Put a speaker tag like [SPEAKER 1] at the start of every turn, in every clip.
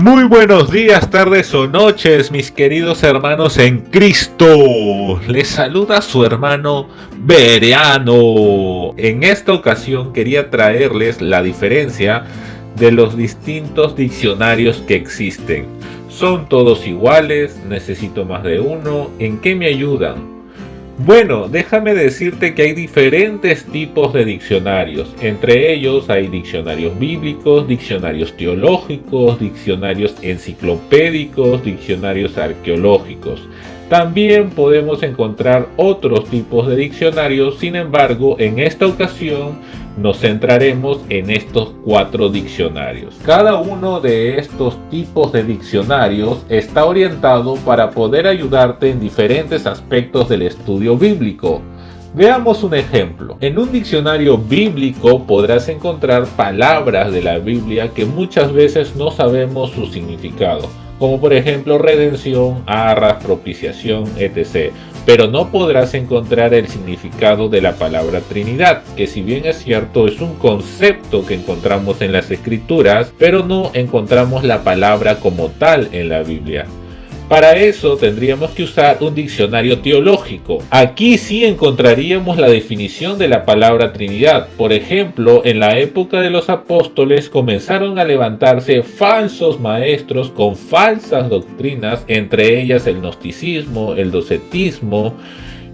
[SPEAKER 1] Muy buenos días, tardes o noches, mis queridos hermanos en Cristo. Les saluda su hermano Bereano. En esta ocasión quería traerles la diferencia de los distintos diccionarios que existen. ¿Son todos iguales? ¿Necesito más de uno? ¿En qué me ayudan? Bueno, déjame decirte que hay diferentes tipos de diccionarios. Entre ellos hay diccionarios bíblicos, diccionarios teológicos, diccionarios enciclopédicos, diccionarios arqueológicos. También podemos encontrar otros tipos de diccionarios, sin embargo, en esta ocasión nos centraremos en estos 4 diccionarios. Cada uno de estos tipos de diccionarios está orientado para poder ayudarte en diferentes aspectos del estudio bíblico. Veamos un ejemplo. En un diccionario bíblico podrás encontrar palabras de la Biblia que muchas veces no sabemos su significado, como por ejemplo redención, arras, propiciación, etc. Pero no podrás encontrar el significado de la palabra Trinidad, que si bien es cierto es un concepto que encontramos en las Escrituras, pero no encontramos la palabra como tal en la Biblia. Para eso tendríamos que usar un diccionario teológico. Aquí sí encontraríamos la definición de la palabra Trinidad. Por ejemplo, en la época de los apóstoles comenzaron a levantarse falsos maestros con falsas doctrinas, entre ellas el gnosticismo, el docetismo.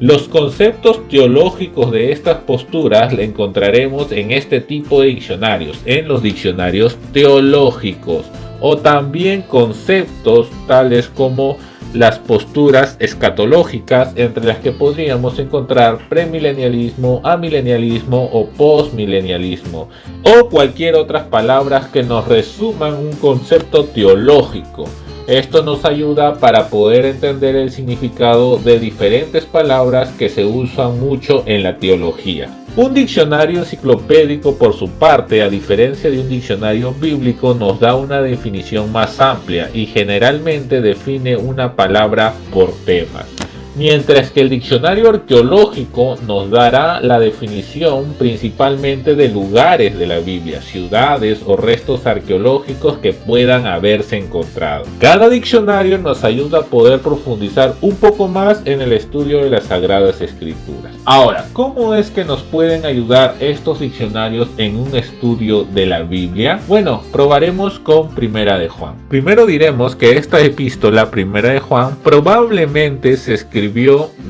[SPEAKER 1] Los conceptos teológicos de estas posturas le encontraremos en este tipo de diccionarios, en los diccionarios teológicos, o también conceptos tales como las posturas escatológicas, entre las que podríamos encontrar premilenialismo, amilenialismo o postmilenialismo, o cualquier otras palabras que nos resuman un concepto teológico. Esto nos ayuda para poder entender el significado de diferentes palabras que se usan mucho en la teología. Un diccionario enciclopédico, por su parte, a diferencia de un diccionario bíblico, nos da una definición más amplia y generalmente define una palabra por temas. Mientras que el diccionario arqueológico nos dará la definición principalmente de lugares de la Biblia, ciudades o restos arqueológicos que puedan haberse encontrado. Cada diccionario nos ayuda a poder profundizar un poco más en el estudio de las Sagradas Escrituras. Ahora, ¿cómo es que nos pueden ayudar estos diccionarios en un estudio de la Biblia? Bueno, probaremos con Primera de Juan. Primero diremos que esta epístola, Primera de Juan, probablemente se escribió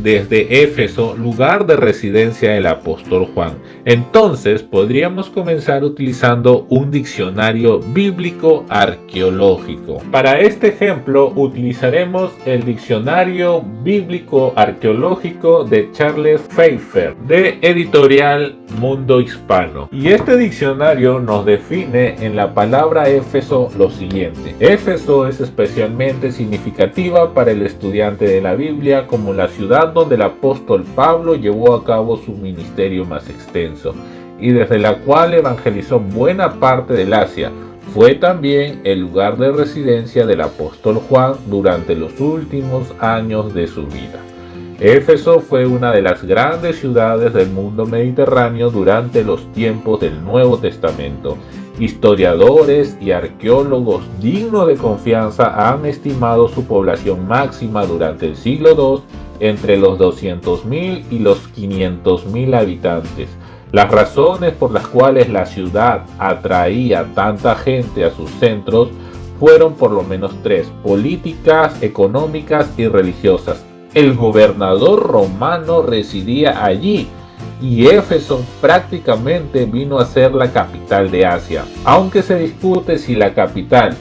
[SPEAKER 1] desde Éfeso, lugar de residencia del apóstol Juan. Entonces podríamos comenzar utilizando un diccionario bíblico arqueológico. Para este ejemplo utilizaremos el diccionario bíblico arqueológico de Charles Pfeiffer, de editorial Mundo Hispano. Y este diccionario nos define en la palabra Éfeso lo siguiente: Éfeso es especialmente significativa para el estudiante de la Biblia como la ciudad donde el apóstol Pablo llevó a cabo su ministerio más extenso y desde la cual evangelizó buena parte del Asia. Fue también el lugar de residencia del apóstol Juan durante los últimos años de su vida. Éfeso fue una de las grandes ciudades del mundo mediterráneo durante los tiempos del Nuevo Testamento. Historiadores y arqueólogos dignos de confianza han estimado su población máxima durante el siglo II entre los 200.000 y los 500.000 habitantes. Las razones por las cuales la ciudad atraía tanta gente a sus centros fueron por lo menos 3: políticas, económicas y religiosas. El gobernador romano residía allí y Éfeso prácticamente vino a ser la capital de Asia, aunque se discute si la capital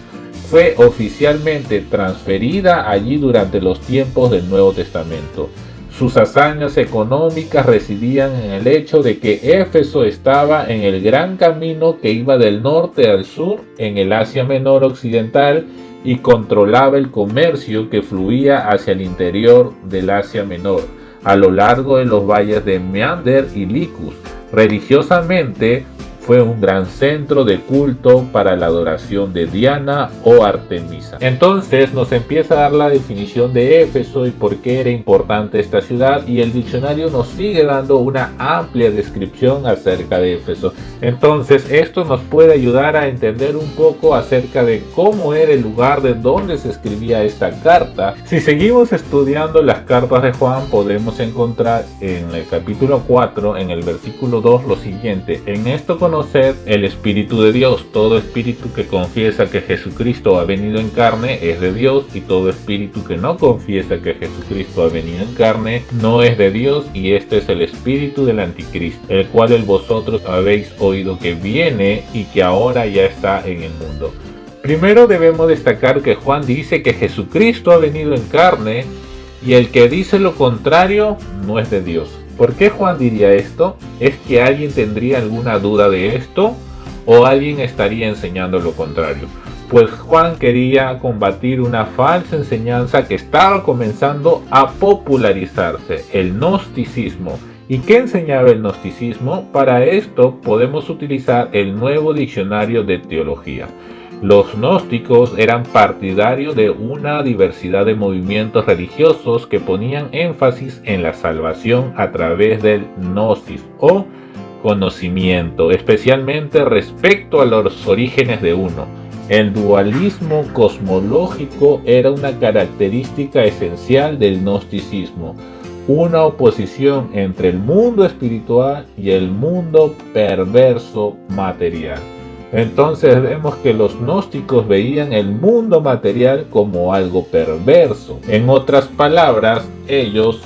[SPEAKER 1] fue oficialmente transferida allí durante los tiempos del Nuevo Testamento. Sus hazañas económicas residían en el hecho de que Éfeso estaba en el gran camino que iba del norte al sur en el Asia Menor occidental y controlaba el comercio que fluía hacia el interior del Asia Menor, a lo largo de los valles de Meander y Licus. Religiosamente, fue un gran centro de culto para la adoración de Diana o Artemisa. Entonces nos empieza a dar la definición de Éfeso y por qué era importante esta ciudad, y el diccionario nos sigue dando una amplia descripción acerca de Éfeso. Entonces esto nos puede ayudar a entender un poco acerca de cómo era el lugar de donde se escribía esta carta. Si seguimos estudiando las cartas de Juan, podemos encontrar en el capítulo 4, en el versículo 2, lo siguiente: en esto conocer el Espíritu de Dios. Todo espíritu que confiesa que Jesucristo ha venido en carne es de Dios, y todo espíritu que no confiesa que Jesucristo ha venido en carne no es de Dios, y este es el espíritu del anticristo, el cual vosotros habéis oído que viene y que ahora ya está en el mundo. Primero debemos destacar que Juan dice que Jesucristo ha venido en carne, y el que dice lo contrario no es de Dios. ¿Por qué Juan diría esto? ¿Es que alguien tendría alguna duda de esto? ¿O alguien estaría enseñando lo contrario? Pues Juan quería combatir una falsa enseñanza que estaba comenzando a popularizarse, el gnosticismo. ¿Y qué enseñaba el gnosticismo? Para esto podemos utilizar el Nuevo Diccionario de Teología. Los gnósticos eran partidarios de una diversidad de movimientos religiosos que ponían énfasis en la salvación a través del gnosis o conocimiento, especialmente respecto a los orígenes de uno. El dualismo cosmológico era una característica esencial del gnosticismo, una oposición entre el mundo espiritual y el mundo perverso material. Entonces vemos que los gnósticos veían el mundo material como algo perverso. En otras palabras, ellos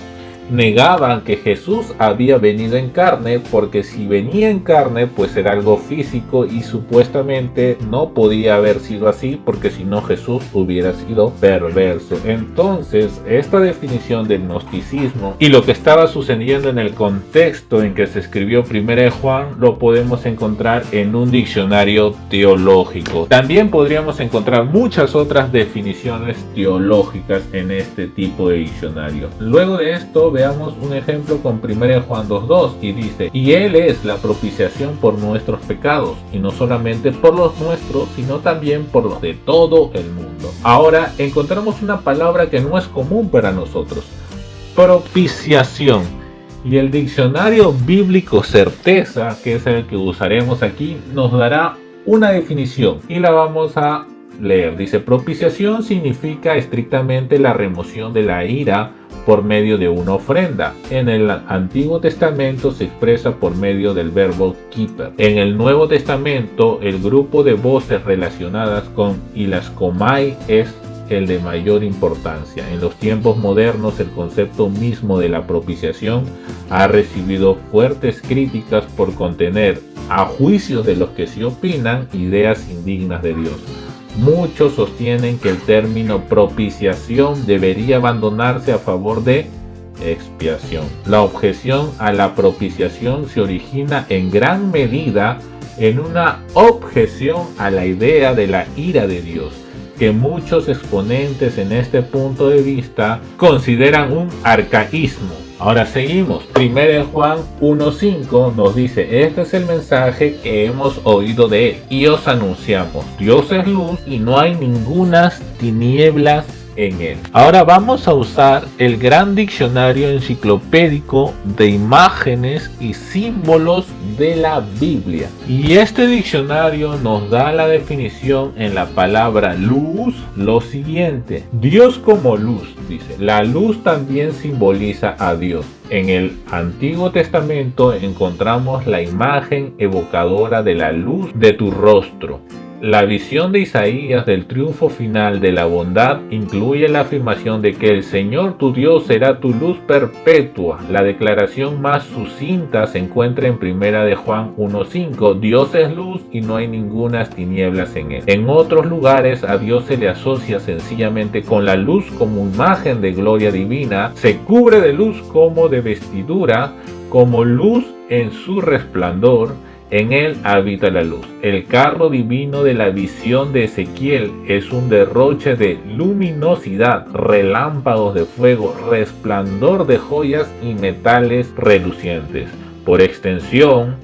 [SPEAKER 1] negaban que Jesús había venido en carne, porque si venía en carne pues era algo físico, y supuestamente no podía haber sido así, porque si no Jesús hubiera sido perverso. Entonces esta definición del gnosticismo y lo que estaba sucediendo en el contexto en que se escribió Primera de Juan lo podemos encontrar en un diccionario teológico. También podríamos encontrar muchas otras definiciones teológicas en este tipo de diccionario. Luego de esto veamos un ejemplo con 1 Juan 2:2, y dice: y Él es la propiciación por nuestros pecados, y no solamente por los nuestros, sino también por los de todo el mundo. Ahora encontramos una palabra que no es común para nosotros: propiciación. Y el diccionario bíblico Certeza, que es el que usaremos aquí, nos dará una definición y la vamos a leer. Dice: propiciación significa estrictamente la remoción de la ira por medio de una ofrenda. En el Antiguo Testamento se expresa por medio del verbo kiper. En el Nuevo Testamento, el grupo de voces relacionadas con hilaskomai es el de mayor importancia. En los tiempos modernos, el concepto mismo de la propiciación ha recibido fuertes críticas por contener, a juicio de los que se opinan, ideas indignas de Dios. Muchos sostienen que el término propiciación debería abandonarse a favor de expiación. La objeción a la propiciación se origina en gran medida en una objeción a la idea de la ira de Dios, que muchos exponentes en este punto de vista consideran un arcaísmo. Ahora seguimos. 1 Juan 1:5 nos dice: este es el mensaje que hemos oído de él y os anunciamos. Dios es luz y no hay ningunas tinieblas en él. Ahora vamos a usar el gran diccionario enciclopédico de imágenes y símbolos de la Biblia. Y este diccionario nos da la definición en la palabra luz lo siguiente: Dios como luz, dice. La luz también simboliza a Dios. En el Antiguo Testamento encontramos la imagen evocadora de la luz de tu rostro. La visión de Isaías del triunfo final de la bondad incluye la afirmación de que el Señor tu Dios será tu luz perpetua. La declaración más sucinta se encuentra en 1 Juan 1:5. Dios es luz y no hay ningunas tinieblas en él. En otros lugares a Dios se le asocia sencillamente con la luz como imagen de gloria divina. Se cubre de luz como de vestidura, como luz en su resplandor. En él habita la luz. El carro divino de la visión de Ezequiel es un derroche de luminosidad, relámpagos de fuego, resplandor de joyas y metales relucientes. Por extensión,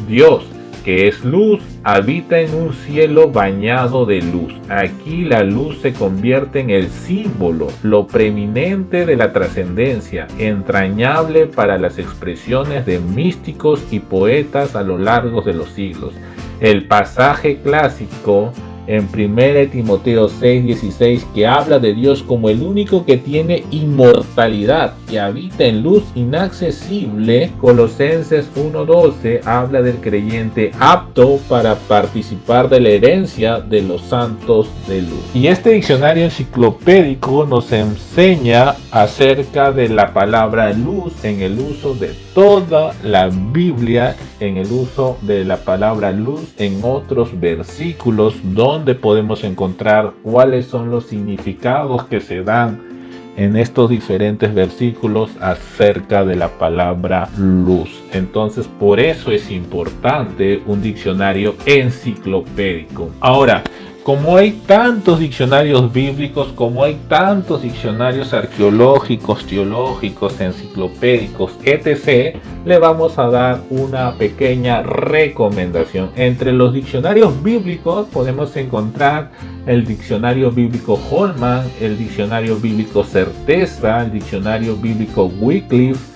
[SPEAKER 1] Dios, que es luz, habita en un cielo bañado de luz. Aquí la luz se convierte en el símbolo, lo preeminente de la trascendencia, entrañable para las expresiones de místicos y poetas a lo largo de los siglos. El pasaje clásico en 1 Timoteo 6:16, que habla de Dios como el único que tiene inmortalidad, que habita en luz inaccesible. Colosenses 1:12 habla del creyente apto para participar de la herencia de los santos de luz. Y este diccionario enciclopédico nos enseña acerca de la palabra luz en el uso de toda la Biblia, en el uso de la palabra luz en otros versículos, donde podemos encontrar cuáles son los significados que se dan en estos diferentes versículos acerca de la palabra luz. Entonces, por eso es importante un diccionario enciclopédico. Ahora, como hay tantos diccionarios bíblicos, como hay tantos diccionarios arqueológicos, teológicos, enciclopédicos, etc., le vamos a dar una pequeña recomendación. Entre los diccionarios bíblicos podemos encontrar el diccionario bíblico Holman, el diccionario bíblico Certeza, el diccionario bíblico Wycliffe,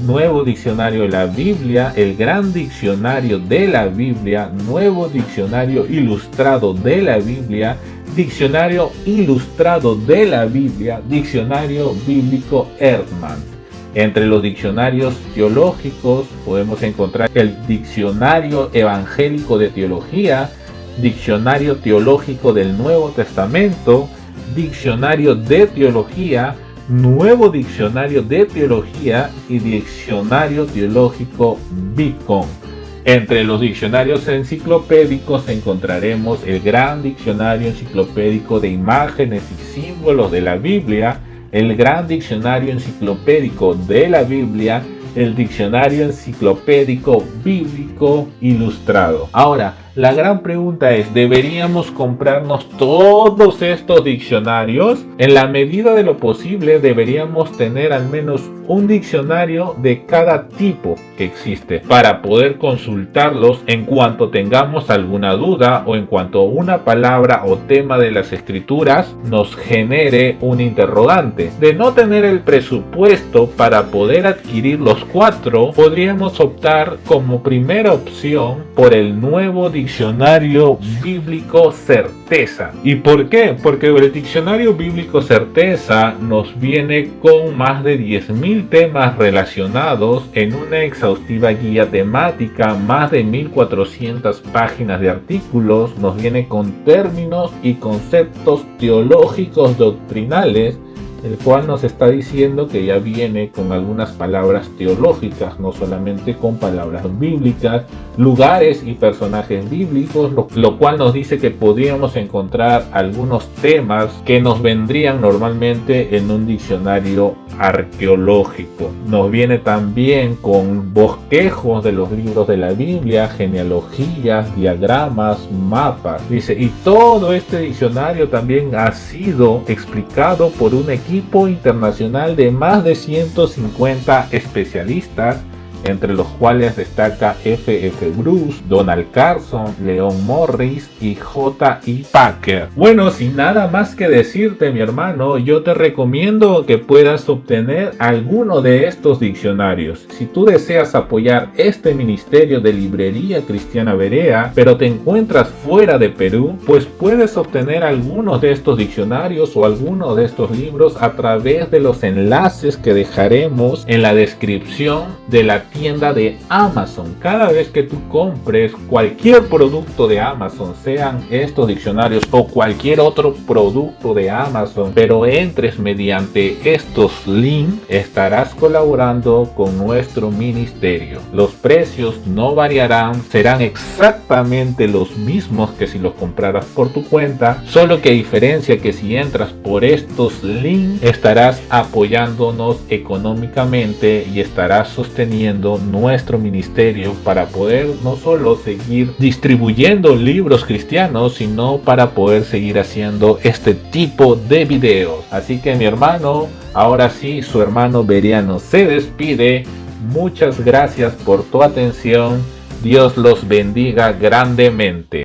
[SPEAKER 1] Nuevo Diccionario de la Biblia, el Gran Diccionario de la Biblia, Nuevo Diccionario Ilustrado de la Biblia, Diccionario Ilustrado de la Biblia, Diccionario Bíblico Eerdmans. Entre los diccionarios teológicos podemos encontrar el Diccionario Evangélico de Teología, Diccionario Teológico del Nuevo Testamento, Diccionario de Teología, Nuevo Diccionario de Teología y Diccionario Teológico Beacon. Entre los diccionarios enciclopédicos encontraremos el Gran Diccionario Enciclopédico de Imágenes y Símbolos de la Biblia, el Gran Diccionario Enciclopédico de la Biblia, el Diccionario Enciclopédico Bíblico Ilustrado. Ahora, la gran pregunta es, ¿deberíamos comprarnos todos estos diccionarios? En la medida de lo posible deberíamos tener al menos un diccionario de cada tipo que existe para poder consultarlos en cuanto tengamos alguna duda o en cuanto una palabra o tema de las escrituras nos genere un interrogante. De no tener el presupuesto para poder adquirir los 4, podríamos optar como primera opción por el Nuevo Diccionario Bíblico Certeza. ¿Y por qué? Porque el Diccionario Bíblico Certeza nos viene con más de 10.000 temas relacionados en una exhaustiva guía temática, más de 1.400 páginas de artículos, nos viene con términos y conceptos teológicos doctrinales, el cual nos está diciendo que ya viene con algunas palabras teológicas, no solamente con palabras bíblicas, lugares y personajes bíblicos, lo cual nos dice que podríamos encontrar algunos temas que nos vendrían normalmente en un diccionario arqueológico. Nos viene también con bosquejos de los libros de la Biblia, genealogías, diagramas, mapas. Dice, y todo este diccionario también ha sido explicado por un equipo internacional de más de 150 especialistas, entre los cuales destaca F.F. Bruce, Donald Carson, Leon Morris y J.I. Packer. Bueno, sin nada más que decirte, mi hermano, yo te recomiendo que puedas obtener alguno de estos diccionarios. Si tú deseas apoyar este ministerio de Librería Cristiana Berea, pero te encuentras fuera de Perú, pues puedes obtener algunos de estos diccionarios o algunos de estos libros a través de los enlaces que dejaremos en la descripción de la tienda de Amazon. Cada vez que tú compres cualquier producto de Amazon, sean estos diccionarios o cualquier otro producto de Amazon, pero entres mediante estos links, estarás colaborando con nuestro ministerio. Los precios no variarán, serán exactamente los mismos que si los compraras por tu cuenta, solo que a diferencia que si entras por estos links, estarás apoyándonos económicamente y estarás sosteniendo nuestro ministerio para poder no solo seguir distribuyendo libros cristianos, sino para poder seguir haciendo este tipo de videos. Así que mi hermano, ahora sí, su hermano Bereano se despide. Muchas gracias por tu atención. Dios los bendiga grandemente.